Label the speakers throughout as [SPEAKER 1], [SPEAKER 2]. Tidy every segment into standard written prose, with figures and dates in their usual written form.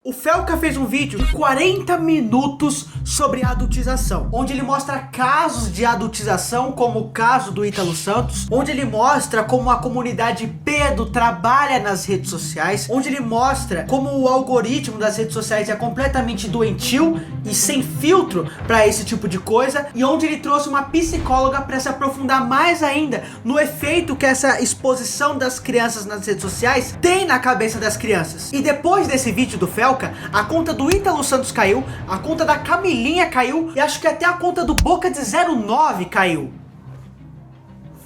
[SPEAKER 1] O Felca fez um vídeo de 40 minutos sobre adultização, onde ele mostra casos de adultização, como o caso do Ítalo Santos, onde ele mostra como a comunidade pedo trabalha nas redes sociais, onde ele mostra como o algoritmo das redes sociais é completamente doentio e sem filtro para esse tipo de coisa, e onde ele trouxe uma psicóloga para se aprofundar mais ainda no efeito que essa exposição das crianças nas redes sociais tem na cabeça das crianças. E depois desse vídeo do Felca, a conta do Ítalo Santos caiu, a conta da Camilinha caiu e acho que até a conta do Boca de 09 caiu.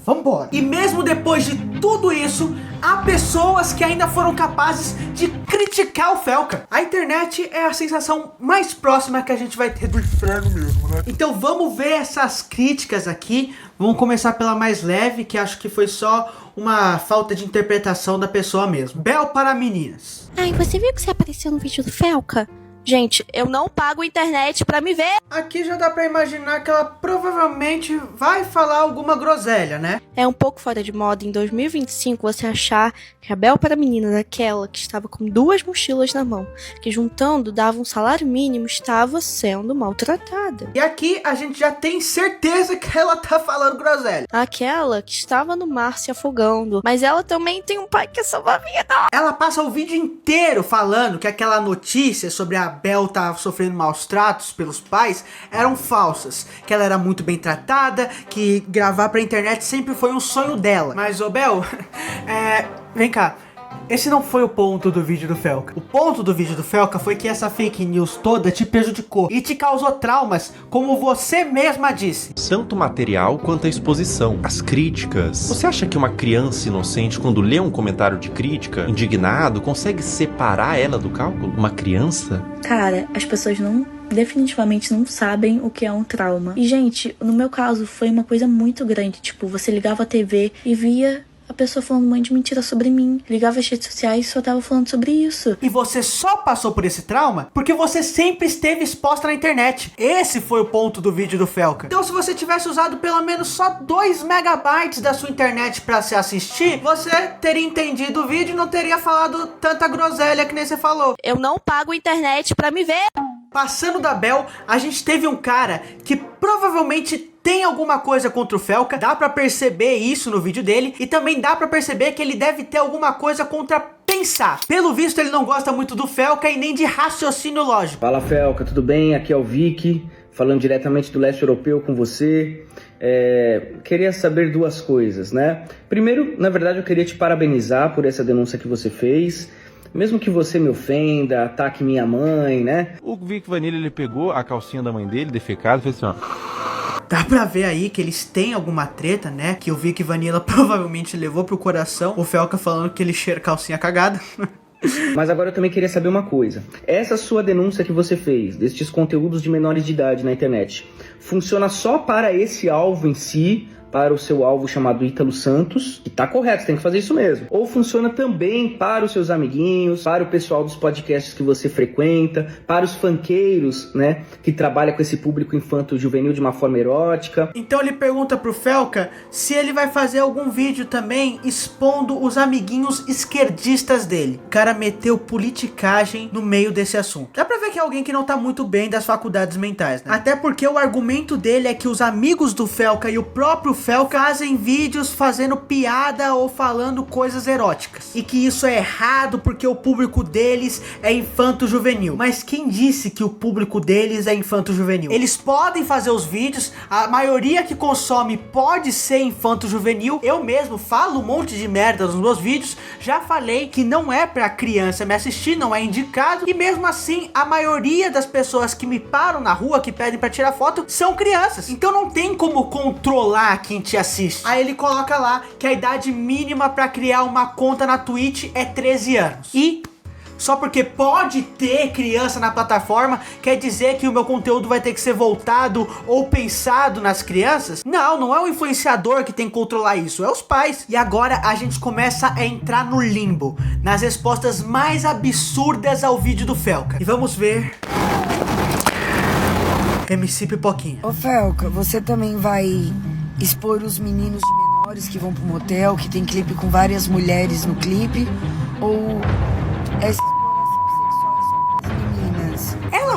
[SPEAKER 1] Vambora. E mesmo depois de tudo isso, há pessoas que ainda foram capazes de criticar o Felca. A internet é a sensação mais próxima que a gente vai ter do inferno mesmo, né? Então vamos ver essas críticas aqui. Vamos começar pela mais leve, que acho que foi só uma falta de interpretação da pessoa mesmo. Bel para meninas.
[SPEAKER 2] Ai, você viu que você apareceu no vídeo do Felca? Gente, eu não pago internet pra me ver.
[SPEAKER 1] Aqui já dá pra imaginar que ela provavelmente vai falar alguma groselha, né?
[SPEAKER 2] É um pouco fora de moda em 2025 você achar que a Bel para meninas, aquela que estava com 2 mochilas na mão, que juntando dava um salário mínimo, estava sendo maltratada.
[SPEAKER 1] E aqui a gente já tem certeza que ela tá falando groselha.
[SPEAKER 2] Aquela que estava no mar se afogando, mas ela também tem um pai que salva a vida.
[SPEAKER 1] Ela passa o vídeo inteiro falando que aquela notícia sobre a Bel tá sofrendo maus tratos pelos pais eram falsas, que ela era muito bem tratada, que gravar pra internet sempre foi um sonho dela. Mas, ô Bel, vem cá. Esse não foi o ponto do vídeo do Felca. O ponto do vídeo do Felca foi que essa fake news toda te prejudicou e te causou traumas, como você mesma disse.
[SPEAKER 3] Tanto material quanto a exposição, as críticas. Você acha que uma criança inocente, quando lê um comentário de crítica, indignado, consegue separar ela do cálculo? Uma criança?
[SPEAKER 4] Cara, as pessoas definitivamente não sabem o que é um trauma. E, gente, no meu caso, foi uma coisa muito grande. Tipo, você ligava a TV e via a pessoa falando um monte de mentira sobre mim. Ligava as redes sociais e só tava falando sobre isso.
[SPEAKER 1] E você só passou por esse trauma porque você sempre esteve exposta na internet. Esse foi o ponto do vídeo do Felca. Então se você tivesse usado pelo menos só 2 megabytes da sua internet pra se assistir, você teria entendido o vídeo e não teria falado tanta groselha que nem você falou.
[SPEAKER 2] Eu não pago internet pra me ver.
[SPEAKER 1] Passando da Bel, a gente teve um cara que provavelmente tem alguma coisa contra o Felca, dá pra perceber isso no vídeo dele, e também dá pra perceber que ele deve ter alguma coisa contra pensar. Pelo visto ele não gosta muito do Felca e nem de raciocínio lógico.
[SPEAKER 5] Fala Felca, tudo bem? Aqui é o Vicky, falando diretamente do leste europeu com você. Queria saber 2 coisas, né? Primeiro, na verdade eu queria te parabenizar por essa denúncia que você fez. Mesmo que você me ofenda, ataque minha mãe, né?
[SPEAKER 3] O Vic Vanilla, ele pegou a calcinha da mãe dele, defecado, e fez assim, ó.
[SPEAKER 1] Dá pra ver aí que eles têm alguma treta, né? Que o Vic Vanilla provavelmente levou pro coração. O Felca falando que ele cheira calcinha cagada.
[SPEAKER 5] Mas agora eu também queria saber uma coisa. Essa sua denúncia que você fez, destes conteúdos de menores de idade na internet, funciona só para esse alvo em si, para o seu alvo chamado Ítalo Santos, que tá correto, você tem que fazer isso mesmo. Ou funciona também para os seus amiguinhos, para o pessoal dos podcasts que você frequenta, para os funkeiros, né, que trabalha com esse público infanto-juvenil de uma forma erótica.
[SPEAKER 1] Então ele pergunta pro Felca se ele vai fazer algum vídeo também expondo os amiguinhos esquerdistas dele. O cara meteu politicagem no meio desse assunto. Dá pra ver que é alguém que não tá muito bem das faculdades mentais, né? Até porque o argumento dele é que os amigos do Felca e o próprio Felca fazem vídeos fazendo piada ou falando coisas eróticas, e que isso é errado porque o público deles é infanto-juvenil. Mas quem disse que o público deles é infanto-juvenil? Eles podem fazer os vídeos, a maioria que consome pode ser infanto-juvenil. Eu mesmo falo um monte de merda nos meus vídeos, já falei que não é pra criança me assistir, não é indicado, e mesmo assim a maioria das pessoas que me param na rua, que pedem pra tirar foto, são crianças. Então não tem como controlar quem te assiste. Aí ele coloca lá que a idade mínima pra criar uma conta na Twitch é 13 anos. E só porque pode ter criança na plataforma, quer dizer que o meu conteúdo vai ter que ser voltado ou pensado nas crianças? Não, não é o influenciador que tem que controlar isso, é os pais. E agora a gente começa a entrar no limbo, nas respostas mais absurdas ao vídeo do Felca. E vamos ver MC Pipoquinha.
[SPEAKER 6] Ô Felca, você também vai expor os meninos de menores que vão pro motel, que tem clipe com várias mulheres no clipe? Ou é exploração sexual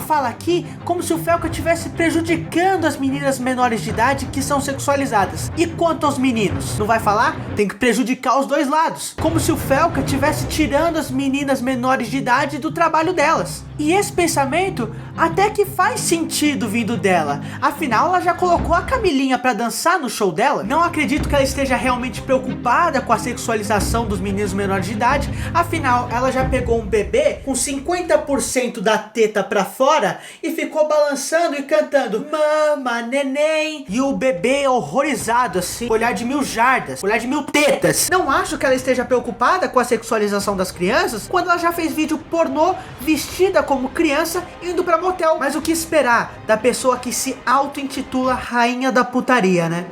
[SPEAKER 1] fala aqui como se o Felca estivesse prejudicando as meninas menores de idade que são sexualizadas. E quanto aos meninos? Não vai falar? Tem que prejudicar os dois lados. Como se o Felca estivesse tirando as meninas menores de idade do trabalho delas. E esse pensamento até que faz sentido vindo dela. Afinal, ela já colocou a Camilinha pra dançar no show dela. Não acredito que ela esteja realmente preocupada com a sexualização dos meninos menores de idade. Afinal, ela já pegou um bebê com 50% da teta pra fora e ficou balançando e cantando mama, neném. E o bebê horrorizado assim, olhar de 1000 jardas, olhar de 1000 tetas. Não acho que ela esteja preocupada com a sexualização das crianças quando ela já fez vídeo pornô vestida como criança indo pra motel. Mas o que esperar da pessoa que se auto-intitula rainha da putaria, né?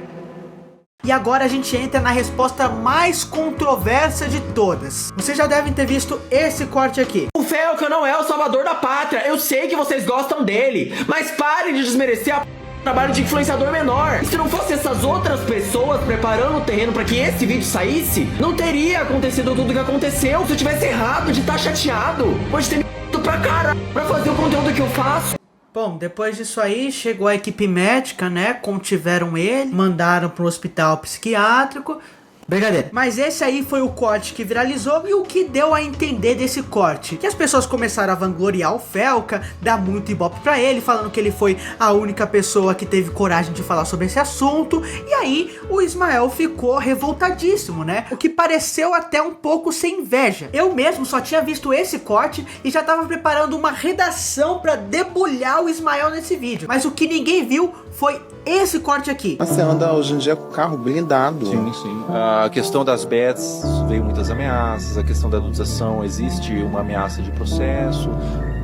[SPEAKER 1] E agora a gente entra na resposta mais controversa de todas. Vocês já devem ter visto esse corte aqui.
[SPEAKER 5] O Felca não é o salvador da pátria. Eu sei que vocês gostam dele, mas parem de desmerecer o trabalho de influenciador menor. E se não fosse essas outras pessoas preparando o terreno para que esse vídeo saísse, não teria acontecido tudo o que aconteceu. Se eu tivesse errado de estar chateado, pode ter me pra caralho pra fazer o conteúdo que eu faço.
[SPEAKER 1] Bom, depois disso aí, chegou a equipe médica, né? Contiveram ele, mandaram pro hospital psiquiátrico. Brincadeira. Mas esse aí foi o corte que viralizou e o que deu a entender desse corte. Que as pessoas começaram a vangloriar o Felca, dar muito ibope pra ele, falando que ele foi a única pessoa que teve coragem de falar sobre esse assunto. E aí o Ismael ficou revoltadíssimo, né? O que pareceu até um pouco sem inveja. Eu mesmo só tinha visto esse corte e já tava preparando uma redação pra debulhar o Ismael nesse vídeo. Mas o que ninguém viu foi esse corte aqui.
[SPEAKER 7] Você anda hoje em dia com o carro blindado.
[SPEAKER 3] Sim, sim. A questão das bets, veio muitas ameaças. A questão da adulteração, existe uma ameaça de processo.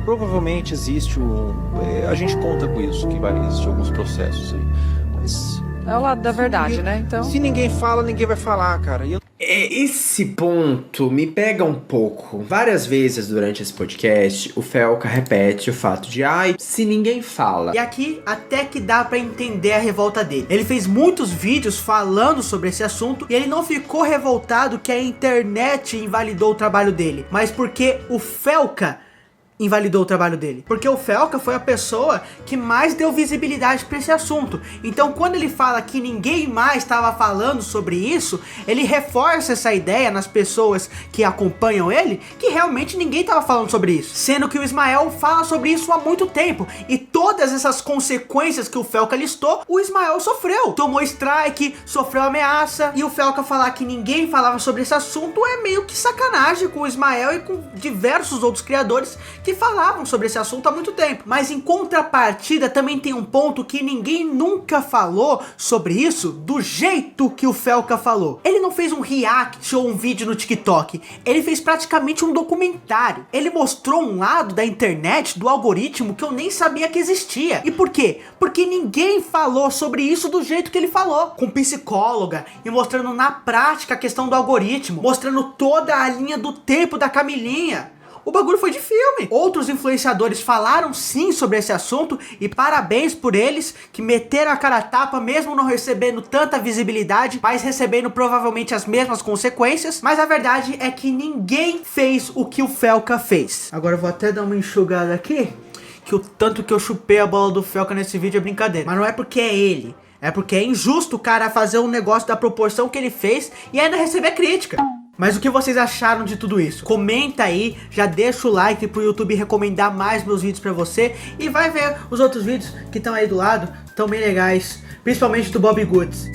[SPEAKER 3] Provavelmente existe a gente conta com isso, que vai existir alguns processos aí. Mas
[SPEAKER 8] é o lado da verdade, né? Então,
[SPEAKER 3] se ninguém fala, ninguém vai falar, cara.
[SPEAKER 9] Esse ponto me pega um pouco. Várias vezes durante esse podcast, o Felca repete o fato de se ninguém fala.
[SPEAKER 1] E aqui até que dá pra entender a revolta dele. Ele fez muitos vídeos falando sobre esse assunto e ele não ficou revoltado que a internet invalidou o trabalho dele, mas porque o Felca invalidou o trabalho dele. Porque o Felca foi a pessoa que mais deu visibilidade para esse assunto. Então quando ele fala que ninguém mais estava falando sobre isso, ele reforça essa ideia nas pessoas que acompanham ele, que realmente ninguém estava falando sobre isso. Sendo que o Ismael fala sobre isso há muito tempo. E todas essas consequências que o Felca listou, o Ismael sofreu. Tomou strike, sofreu ameaça. E o Felca falar que ninguém falava sobre esse assunto é meio que sacanagem com o Ismael e com diversos outros criadores que falavam sobre esse assunto há muito tempo. Mas em contrapartida também tem um ponto que ninguém nunca falou sobre isso do jeito que o Felca falou. Ele não fez um react ou um vídeo no TikTok, ele fez praticamente um documentário. Ele mostrou um lado da internet, do algoritmo, que eu nem sabia que existia. E por quê? Porque ninguém falou sobre isso do jeito que ele falou, com psicóloga e mostrando na prática a questão do algoritmo, mostrando toda a linha do tempo da Camilinha. O bagulho foi de filme. Outros influenciadores falaram sim sobre esse assunto e parabéns por eles que meteram a cara a tapa mesmo não recebendo tanta visibilidade, mas recebendo provavelmente as mesmas consequências. Mas a verdade é que ninguém fez o que o Felca fez. Agora eu vou até dar uma enxugada aqui, que o tanto que eu chupei a bola do Felca nesse vídeo é brincadeira. Mas não é porque é ele, é porque é injusto o cara fazer um negócio da proporção que ele fez e ainda receber crítica. Mas o que vocês acharam de tudo isso? Comenta aí, já deixa o like pro YouTube recomendar mais meus vídeos pra você. E vai ver os outros vídeos que estão aí do lado, estão bem legais, principalmente do Bob Goods.